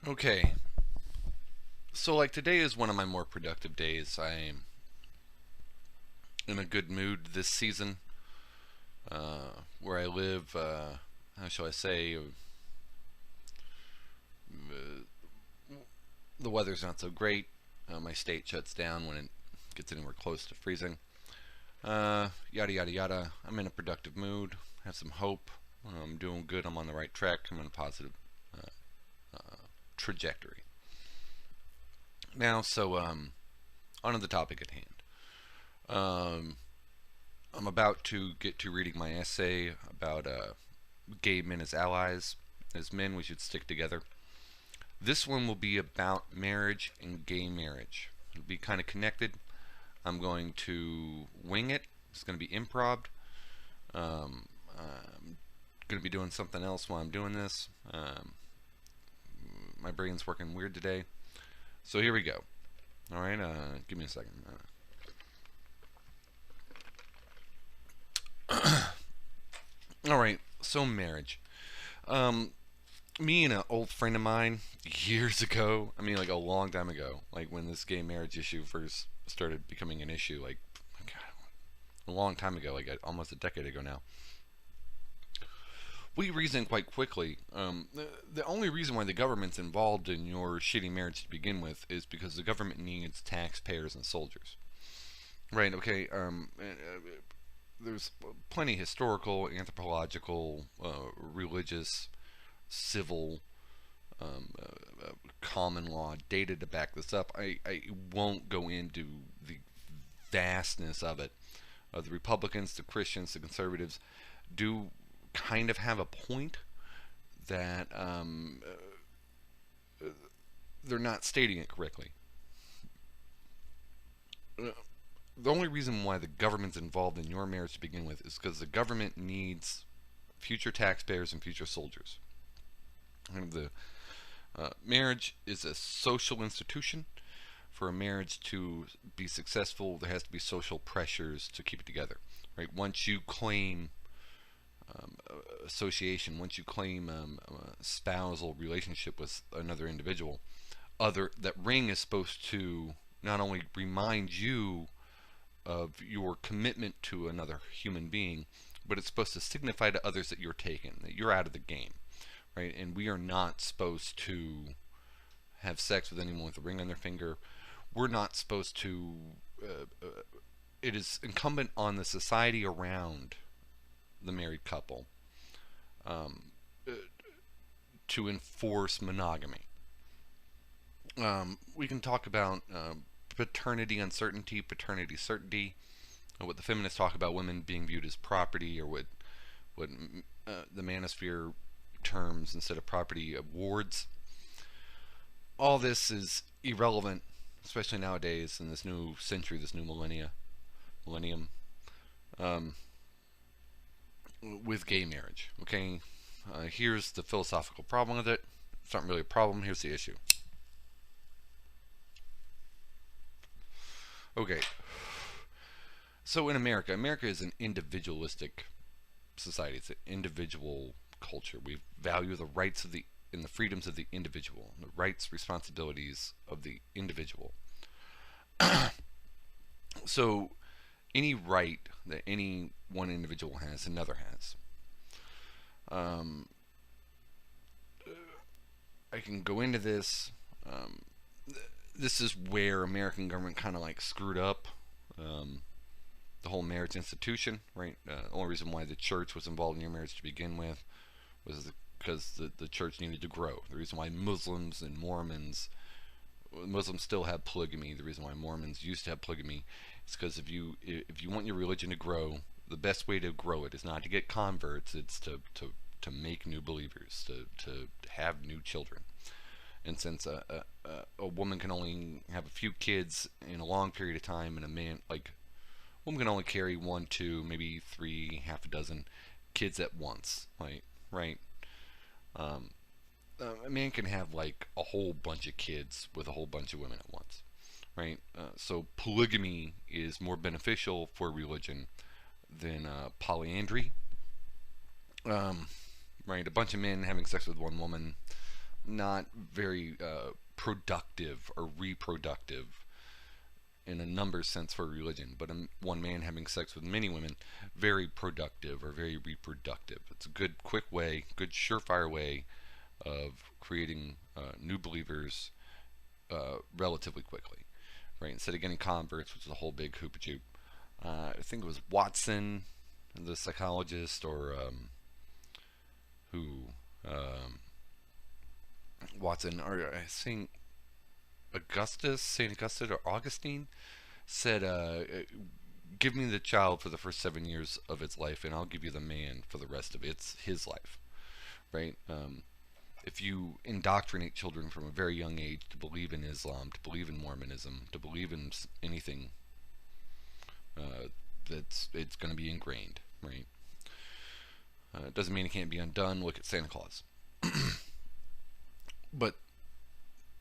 Okay, so like today is one of my more productive days. I'm in a good mood this season. Where I live, how shall I say, the weather's not so great. My state shuts down when it gets anywhere close to freezing. Yada yada yada. I'm in a productive mood. Have some hope. I'm doing good. I'm on the right track. I'm on a positive uh, trajectory. Now, on to the topic at hand. Um, I'm about to get to reading my essay about gay men as allies. As men, we should stick together. This one will be about marriage and gay marriage. It'll be kind of connected. I'm going to wing it. It's going to be improv. I'm going to be doing something else while I'm doing this. My brain's working weird today. So here we go. All right, give me a second. All right, so marriage. Um, Me and an old friend of mine years ago, I mean, like a long time ago, like when this gay marriage issue first started becoming an issue, like, God, a long time ago, like almost a decade ago now. We reasoned quite quickly. The only reason why the government's involved in your shitty marriage to begin with is because the government needs taxpayers and soldiers. Right, okay. There's plenty historical, anthropological, religious, civil, common law data to back this up. I won't go into the vastness of it. The Republicans, the Christians, the conservatives do kind of have a point that they're not stating it correctly. The only reason why the government's involved in your marriage to begin with is because the government needs future taxpayers and future soldiers. And the marriage is a social institution. For a marriage to be successful, there has to be social pressures to keep it together. Right? Once you claim association, once you claim a spousal relationship with another individual, that ring is supposed to not only remind you of your commitment to another human being, but it's supposed to signify to others that you're taken, that you're out of the game, right? And we are not supposed to have sex with anyone with a ring on their finger. We're not supposed to. It is incumbent on the society around the married couple um, uh, to enforce monogamy. We can talk about paternity uncertainty, paternity certainty, what the feminists talk about women being viewed as property, or what the manosphere terms instead of property awards. All this is irrelevant, especially nowadays in this new century, this new millennium, um, with gay marriage. Okay, here's the philosophical problem with it. It's not really a problem. Here's the issue. Okay, so in America, America is an individualistic society. It's an individual culture. We value the rights of the and the freedoms of the individual, the rights, responsibilities of the individual. So any right that any one individual has, another has. Um, I can go into this. Um, this is where American government kind of like screwed up the whole marriage institution, right? The only reason why the church was involved in your marriage to begin with was because the church needed to grow. The reason why Muslims still have polygamy. The reason why Mormons used to have polygamy is because if you want your religion to grow, the best way to grow it is not to get converts. It's to make new believers, to have new children. And since a woman can only have a few kids in a long period of time, and a woman can only carry one, two, maybe three, half a dozen kids at once, right? Um, a man can have like a whole bunch of kids with a whole bunch of women at once, right? So polygamy is more beneficial for religion than polyandry, right? A bunch of men having sex with one woman, not very productive or reproductive in a numbers sense for religion, but one man having sex with many women, very productive or very reproductive. It's a good, quick way, good, surefire way of creating new believers relatively quickly, right? Instead of getting converts, which is a whole big hoop-a-joop. I think it was Watson, the psychologist, or Watson, or I think St. Augustine or Augustine said, give me the child for the first 7 years of its life, and I'll give you the man for the rest of his life, right? If you indoctrinate children from a very young age to believe in Islam, to believe in Mormonism, to believe in anything, it's going to be ingrained, right? It doesn't mean it can't be undone. Look at Santa Claus. But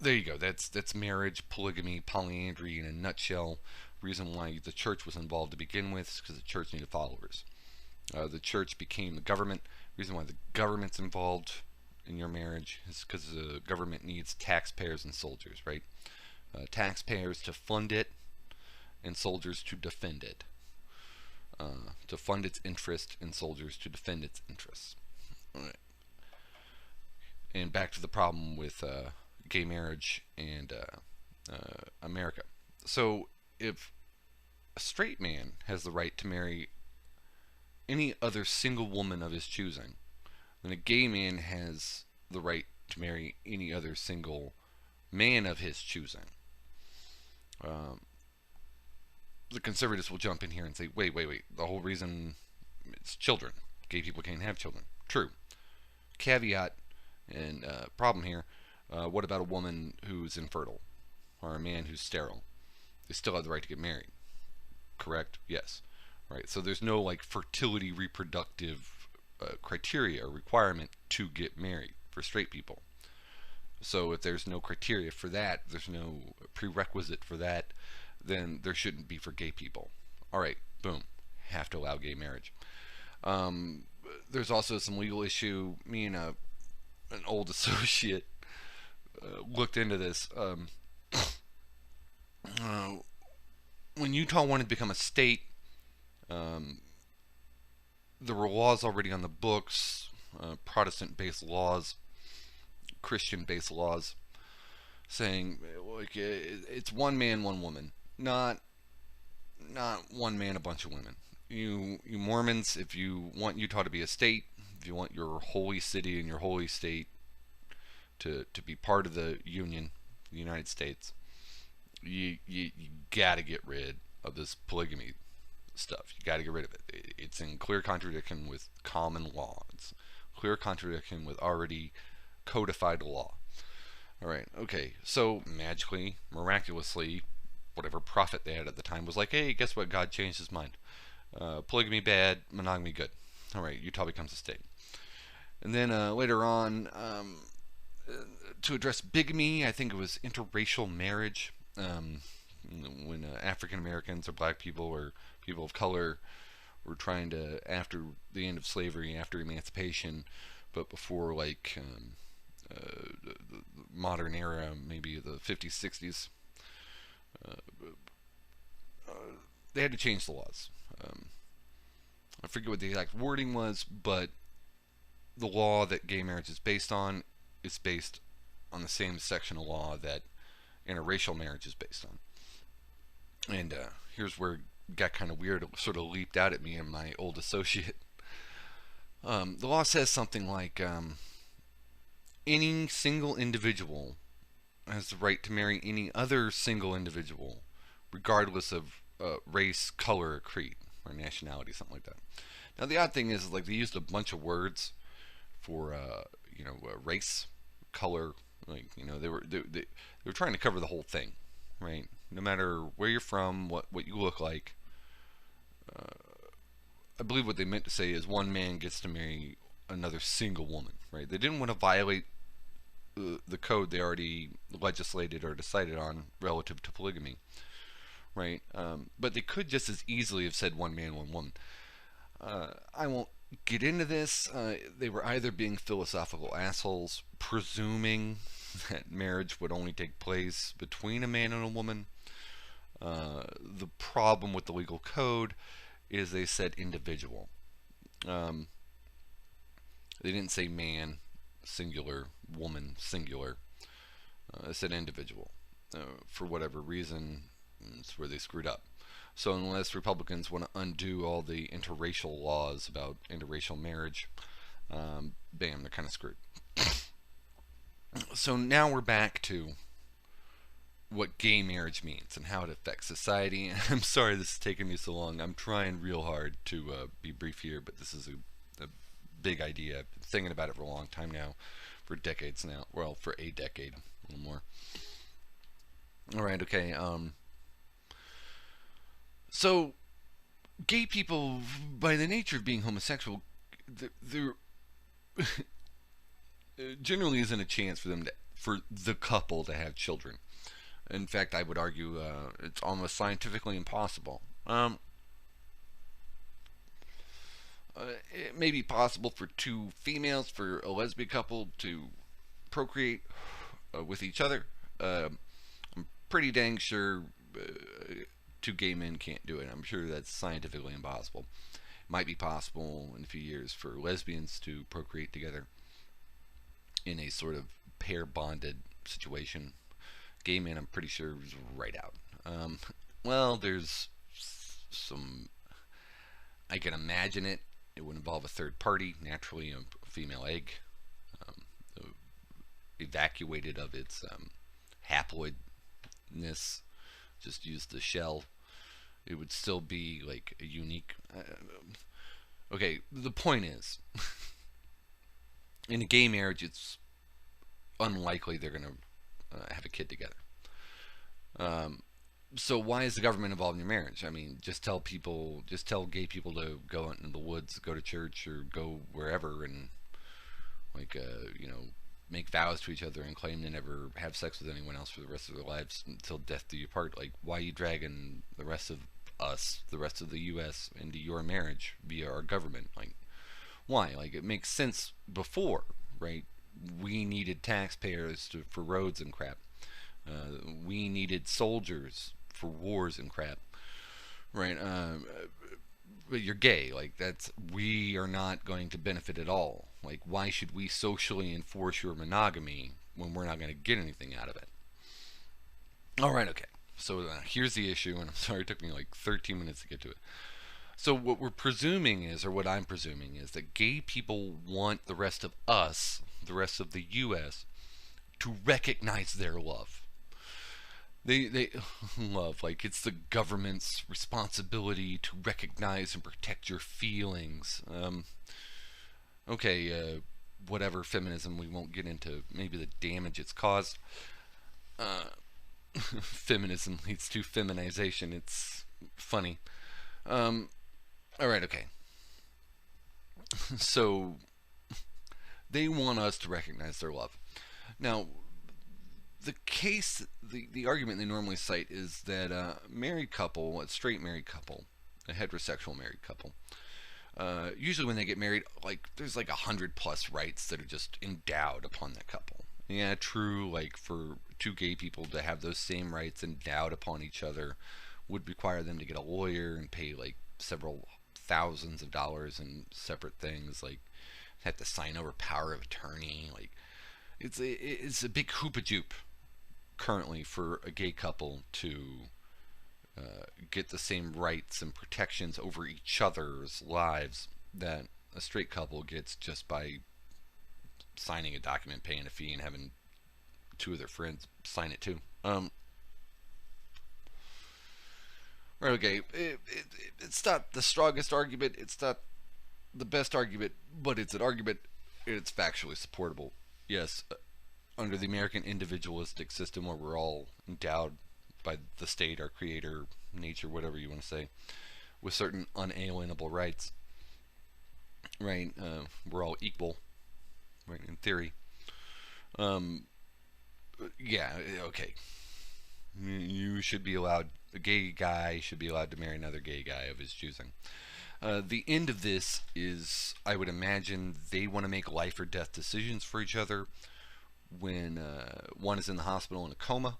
there you go. That's marriage, polygamy, polyandry in a nutshell. Reason why the church was involved to begin with is because the church needed followers. The church became the government. Reason why the government's involved in your marriage is because the government needs taxpayers and soldiers, right? Taxpayers to fund it and soldiers to defend it. To fund its interest and soldiers to defend its interests. All right. And back to the problem with gay marriage and America. So if a straight man has the right to marry any other single woman of his choosing, then a gay man has the right to marry any other single man of his choosing. The conservatives will jump in here and say, wait, the whole reason it's children. Gay people can't have children. True. Caveat and problem here, what about a woman who's infertile or a man who's sterile? They still have the right to get married. Correct? Yes. Right. So there's no like fertility reproductive criteria or requirement to get married for straight people. So if there's no criteria for that, there's no prerequisite for that, then there shouldn't be for gay people. All right, boom, have to allow gay marriage. There's also some legal issue. Me and an old associate looked into this. When Utah wanted to become a state, there were laws already on the books, Protestant-based laws, Christian-based laws, saying like it's one man, one woman, not one man, a bunch of women. You Mormons, if you want Utah to be a state, if you want your holy city and your holy state to be part of the Union, the United States, you got to get rid of this polygamy stuff. You got to get rid of it. It's in clear contradiction with common law. It's clear contradiction with already codified law. All right, okay. So magically, miraculously, whatever prophet they had at the time was like, hey, guess what? God changed his mind. Polygamy bad, monogamy good. All right, Utah becomes a state. And then later on, to address bigamy, I think it was interracial marriage. When African Americans or black people or people of color were trying to, after the end of slavery, after emancipation, but before like the modern era, maybe the 50s, 60s, they had to change the laws. I forget what the exact wording was, but the law that gay marriage is based on the same section of law that interracial marriage is based on. And here's where it got kind of weird. It sort of leaped out at me and my old associate. The law says something like any single individual has the right to marry any other single individual, regardless of race, color, or creed, or nationality, something like that. Now the odd thing is, like, they used a bunch of words for race, color, like, they were trying to cover the whole thing, right? No matter where you're from, what you look like. I believe what they meant to say is one man gets to marry another single woman, right? They didn't want to violate the code they already legislated or decided on relative to polygamy, right? But they could just as easily have said one man, one woman. I won't get into this, they were either being philosophical assholes, presuming that marriage would only take place between a man and a woman. The problem with the legal code is they said individual. Um, they didn't say man singular, woman singular. They said individual. For whatever reason, it's where they screwed up. So unless Republicans want to undo all the interracial laws about interracial marriage, bam, they're kind of screwed. So now we're back to what gay marriage means and how it affects society. And I'm sorry this is taking me so long. I'm trying real hard to be brief here, but this is a big idea. I've been thinking about it for a long time now, for decades now. Well, for a decade, a little more. All right, okay. So gay people, by the nature of being homosexual, there generally isn't a chance for them to, for the couple to have children. In fact, I would argue it's almost scientifically impossible. It may be possible for two females, for a lesbian couple to procreate with each other. I'm pretty dang sure two gay men can't do it. I'm sure that's scientifically impossible. It might be possible in a few years for lesbians to procreate together in a sort of pair bonded situation. Gay men, I'm pretty sure, is right out. Well, there's some. I can imagine it. It would involve a third party, naturally a female egg, evacuated of its haploidness, just use the shell. It would still be like a unique. Okay, the point is, in a gay marriage, it's unlikely they're going to have a kid together. So why is the government involved in your marriage? I mean, just tell gay people to go out in the woods, go to church, or go wherever, and like make vows to each other and claim to never have sex with anyone else for the rest of their lives until death do you part. Like, why are you dragging the rest of us, the rest of the U.S., into your marriage via our government? Like, why? Like, it makes sense before, right? We needed taxpayers for roads and crap. We needed soldiers for wars and crap, right? But you're gay. Like, we are not going to benefit at all. Like, why should we socially enforce your monogamy when we're not going to get anything out of it? All right, okay. So here's the issue, and I'm sorry it took me like 13 minutes to get to it. So what we're presuming is, or what I'm presuming is, that gay people want the rest of us, the rest of the U.S., to recognize their love. They love, like, it's the government's responsibility to recognize and protect your feelings. Okay, whatever feminism, we won't get into maybe the damage it's caused. Feminism leads to feminization. It's funny. Alright, okay. So, they want us to recognize their love. Now, the argument they normally cite is that a straight married couple, a heterosexual married couple, usually when they get married, like, there's like 100+ rights that are just endowed upon that couple. Yeah, true, like, for two gay people to have those same rights endowed upon each other would require them to get a lawyer and pay like several thousands of dollars in separate things, like have to sign over power of attorney. Like, it's a big hoopajoop currently for a gay couple to get the same rights and protections over each other's lives that a straight couple gets just by signing a document, paying a fee, and having two of their friends sign it too. Right, okay, it's not the strongest argument, it's not the best argument, but it's an argument, and it's factually supportable. Yes, under the American individualistic system where we're all endowed by the state, our creator, nature, whatever you want to say, with certain unalienable rights, right? We're all equal, right, in theory. Yeah, okay. You should be allowed, a gay guy should be allowed to marry another gay guy of his choosing. The end of this is, I would imagine, they want to make life or death decisions for each other when one is in the hospital in a coma,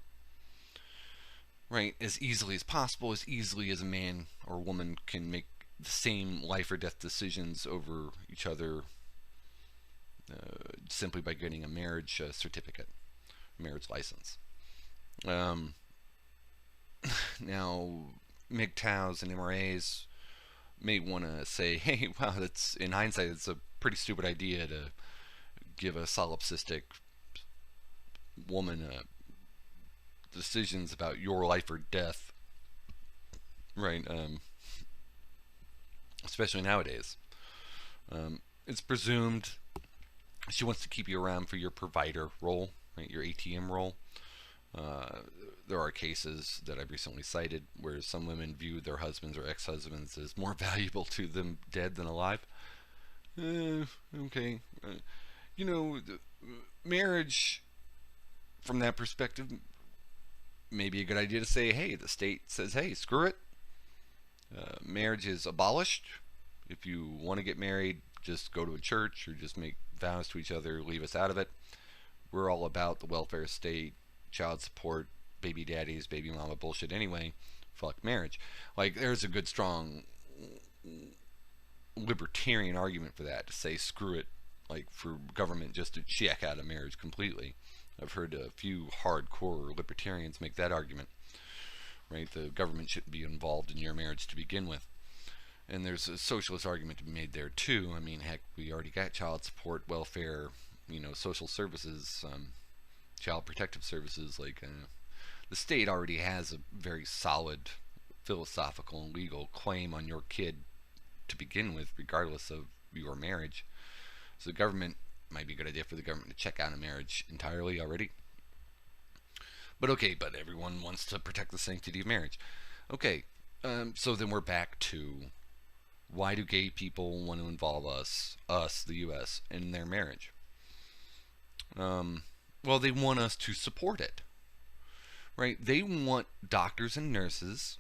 right? As easily as possible, as easily as a man or woman can make the same life or death decisions over each other simply by getting a marriage certificate, marriage license. Now, MGTOWs and MRAs may want to say, hey, wow, that's, in hindsight, it's a pretty stupid idea to give a solipsistic woman decisions about your life or death, right? Especially nowadays. It's presumed she wants to keep you around for your provider role, right? Your ATM role. There are cases that I've recently cited where some women view their husbands or ex-husbands as more valuable to them dead than alive. Okay. You know, marriage, from that perspective, may be a good idea to say, hey, the state says, hey, screw it. Marriage is abolished. If you want to get married, just go to a church or just make vows to each other, leave us out of it. We're all about the welfare state, child support, baby daddies, baby mama bullshit anyway. Fuck marriage. Like, there's a good strong libertarian argument for that, to say screw it, like for government just to check out of marriage completely. I've heard a few hardcore libertarians make that argument, right? The government shouldn't be involved in your marriage to begin with. And there's a socialist argument to be made there too. I mean, heck, we already got child support, welfare, social services, child protective services. Like, the state already has a very solid philosophical and legal claim on your kid to begin with, regardless of your marriage. So the government, might be a good idea for the government to check out a marriage entirely already. But okay, but everyone wants to protect the sanctity of marriage. Okay, so then we're back to, why do gay people want to involve us, the U.S., in their marriage? Well, they want us to support it, right? They want doctors and nurses,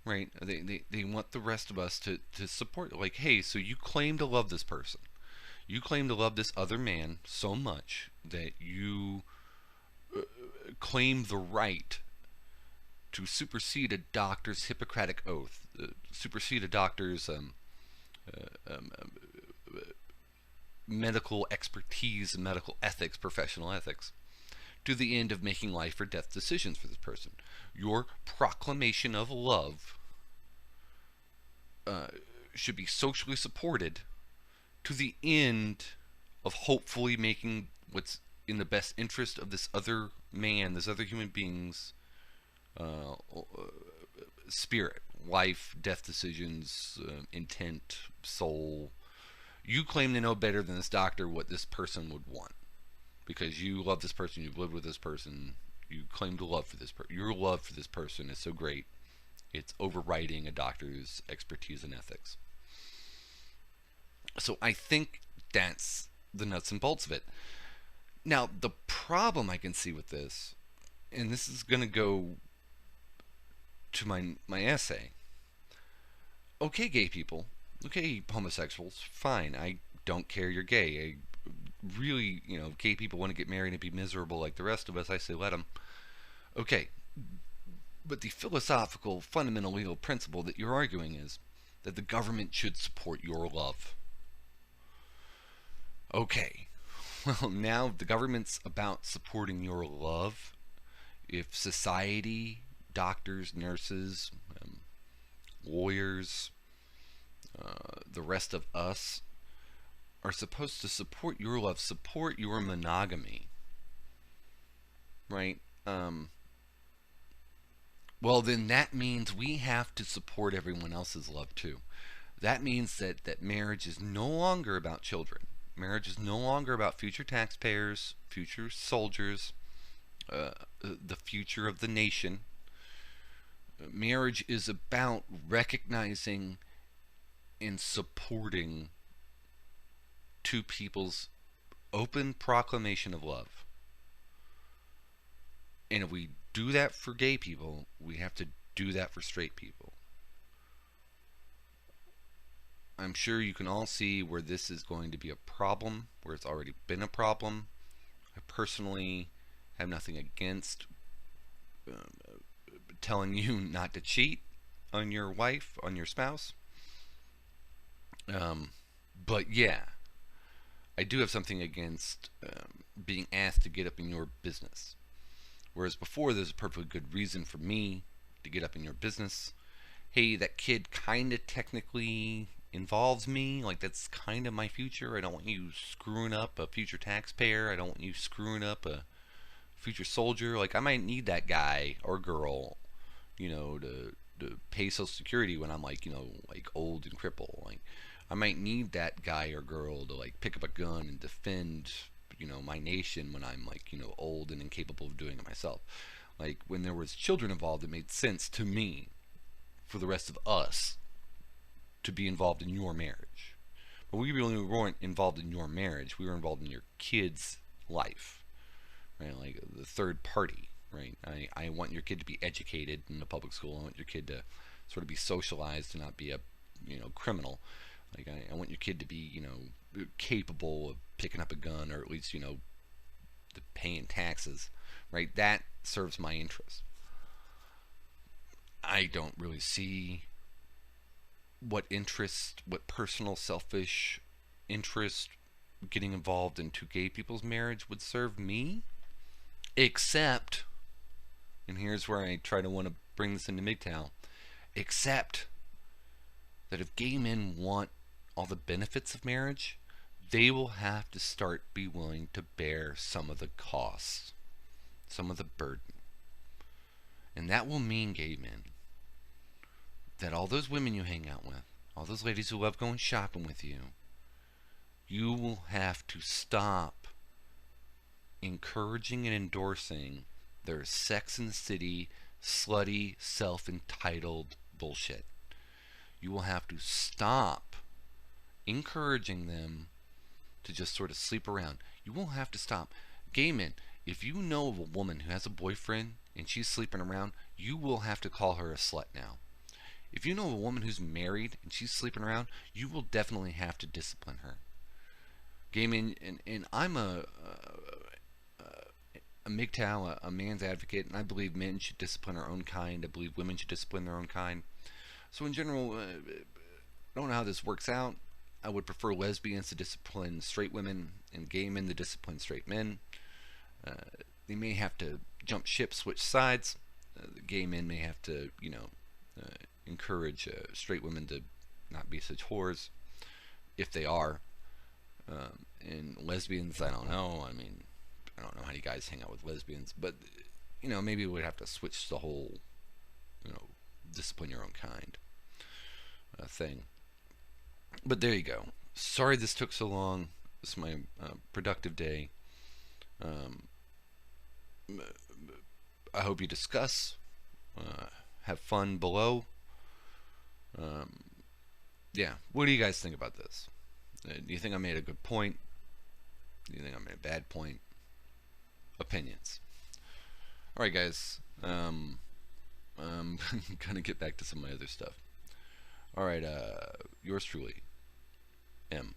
right? They want the rest of us to support it. Like, hey, so you claim to love this person. You claim to love this other man so much that you claim the right to supersede a doctor's Hippocratic oath, supersede a doctor's medical expertise, medical ethics, professional ethics, to the end of making life or death decisions for this person. Your proclamation of love should be socially supported to the end of hopefully making what's in the best interest of this other man, this other human being's spirit, life, death decisions, intent, soul. You claim to know better than this doctor what this person would want, because you love this person, you've lived with this person, you claim to love for this person. Your love for this person is so great, it's overriding a doctor's expertise and ethics. So I think that's the nuts and bolts of it. Now, the problem I can see with this, and this is going to go to my essay. Okay, gay people. Okay, homosexuals. Fine. I don't care you're gay. I really, gay people want to get married and be miserable like the rest of us. I say let them. Okay. But the philosophical, fundamental legal principle that you're arguing is that the government should support your love. Okay. Well, now the government's about supporting your love. If society, doctors, nurses, lawyers, the rest of us are supposed to support your love, support your monogamy, right? Well, then that means we have to support everyone else's love too. That means that marriage is no longer about children. Marriage is no longer about future taxpayers, future soldiers, the future of the nation. Marriage is about recognizing and supporting two people's open proclamation of love. And if we do that for gay people, we have to do that for straight people. I'm sure you can all see where this is going to be a problem, where it's already been a problem. I personally have nothing against telling you not to cheat on your wife, on your spouse. Um, but yeah, I do have something against being asked to get up in your business. Whereas before, there's a perfectly good reason for me to get up in your business. Hey, that kid kind of technically involves me. Like, that's kind of my future. I don't want you screwing up a future taxpayer. I don't want you screwing up a future soldier. Like, I might need that guy or girl, to pay Social Security when I'm like, like old and crippled. Like, I might need that guy or girl to like pick up a gun and defend, my nation when I'm like, old and incapable of doing it myself. Like, when there was children involved, it made sense to me for the rest of us to be involved in your marriage. But we really weren't involved in your marriage. We were involved in your kid's life, right? Like the third party, right? I want your kid to be educated in the public school. I want your kid to sort of be socialized to not be a, criminal. Like I want your kid to be, capable of picking up a gun, or at least, paying taxes, right? That serves my interest. I don't really see what interest, what personal selfish interest getting involved in two gay people's marriage would serve me, except, and here's where I try to want to bring this into MGTOW, except that if gay men want all the benefits of marriage, they will have to start be willing to bear some of the costs, some of the burden. And that will mean, gay men, that all those women you hang out with, all those ladies who love going shopping with you, you will have to stop encouraging and endorsing their Sex and the City, slutty, self-entitled bullshit. You will have to stop encouraging them to just sort of sleep around. You will have to stop. Gay men, if you know of a woman who has a boyfriend and she's sleeping around, you will have to call her a slut now. If you know of a woman who's married and she's sleeping around, you will definitely have to discipline her. Gay men, and I'm a MGTOW, a man's advocate, and I believe men should discipline our own kind. I believe women should discipline their own kind. So in general, I don't know how this works out. I would prefer lesbians to discipline straight women and gay men to discipline straight men. They may have to jump ship, switch sides. The gay men may have to, encourage straight women to not be such whores, if they are. And lesbians, I don't know. I mean, I don't know how you guys hang out with lesbians, but maybe we'd have to switch the whole, discipline your own kind thing. But there you go. Sorry this took so long. This is my productive day. I hope you discuss, have fun below. Yeah, what do you guys think about this? Do you think I made a good point? Do you think I made a bad point? Opinions. Alright guys, I'm gonna get back to some of my other stuff. Alright, yours truly, M.